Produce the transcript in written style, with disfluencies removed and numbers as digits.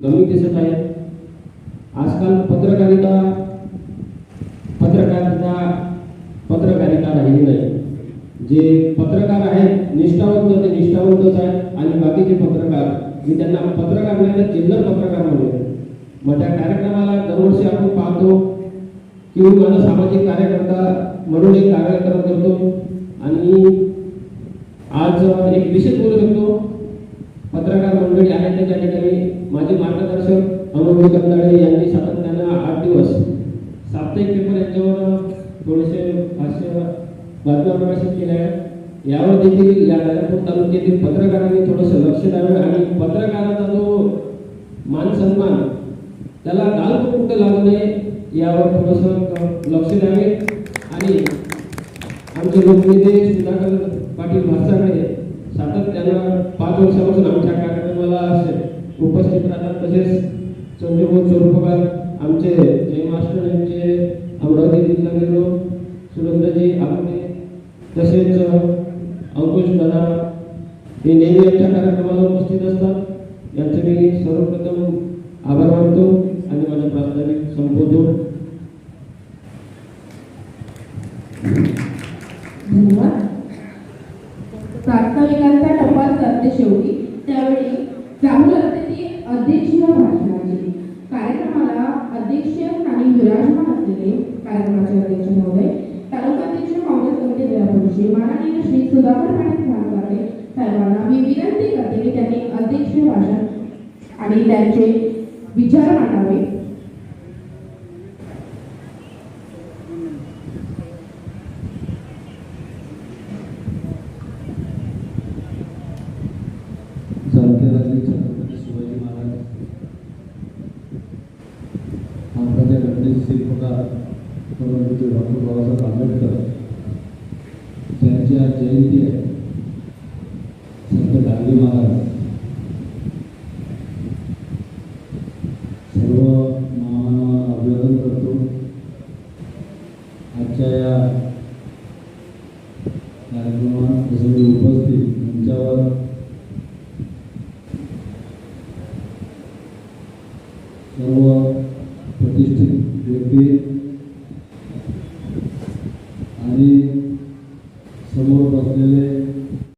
कमी दिसत आहे। आजकाल पत्रकारिता राहिली नाही। जे पत्रकार आहेत निष्ठावंत ते निष्ठावंतच आहेत आणि बाकीचे पत्रकार मी त्यांना पत्रकार नाही तर चिल्लर पत्रकार म्हणतो। मोठ्या कार्यक्रमाला दरवर्षी आपण पाहतो की मला सामाजिक कार्यकर्ता म्हणून एक कार्यक्रम करतो आणि आज एक विशेष बोलू शकतो। पत्रकार मंडळी आहेत त्याच्या ठिकाणी माझे मार्गदर्शक अमोल कंदाळे यांनी सातत्याने 8 दिवस साप्ताहिक पेपर यांच्यावर थोडेसे भाष्य बातम्या प्रकाशित केल्या आहेत। यावर देखील या राजापूर तालुक्यातील पत्रकारांनी थोडंसं लक्ष द्यावे आणि पत्रकाराचा जो मान सन्मान त्याला गालबोट लागू नये यावर थोडंसं लक्ष द्यावे। आणि आमचे लोकनेते सुधाकर पाटील भासाकडे सातत्यानं 5 वर्षापासून आमच्या कार्यक्रमाला उपस्थित राहतात। तसेच चंद्रकांत चोरपकर आमचे जय मास्टर यांचे अमरावती जिल्ह्यातील सुरेंद्रजी आपले तसेच अंकुश दादा हे नेहमी आमच्या कार्यक्रमाला उपस्थित असतात। यांचे मी सर्वप्रथम आभार मानतो आणि माझे प्रास्ताविक संबोधतो। धन्यवाद। प्रास्ताविकांचा टप्पा करते शेवटी त्यावेळी राहुल अतिथी अध्यक्षीय भाषणाची कार्यक्रमाला अध्यक्षस्थानी विराजमान असलेले कार्यक्रमाचे अध्यक्ष महोदय तालुकाध्यक्ष काँग्रेस कमिटी जिल्हाध्यक्ष माननीय श्री सुधाकर पाटील भासाकडे साहेबांना मी विनंती करते की त्यांनी अध्यक्षीय भाषण आणि त्यांचे विचार मांडावे। छत्रपती शिवाजी महाराज भारताच्या घटनेचे शिल्पकार डॉक्टर बाबासाहेब आंबेडकर त्यांची आज जयंती आहे। संत गांधी महाराज सर्व महामानवांना अभिवादन करतो। आजच्या या कार्यक्रमात सगळे उपस्थित मंचावर सर्व प्रतिष्ठित व्यक्ती आणि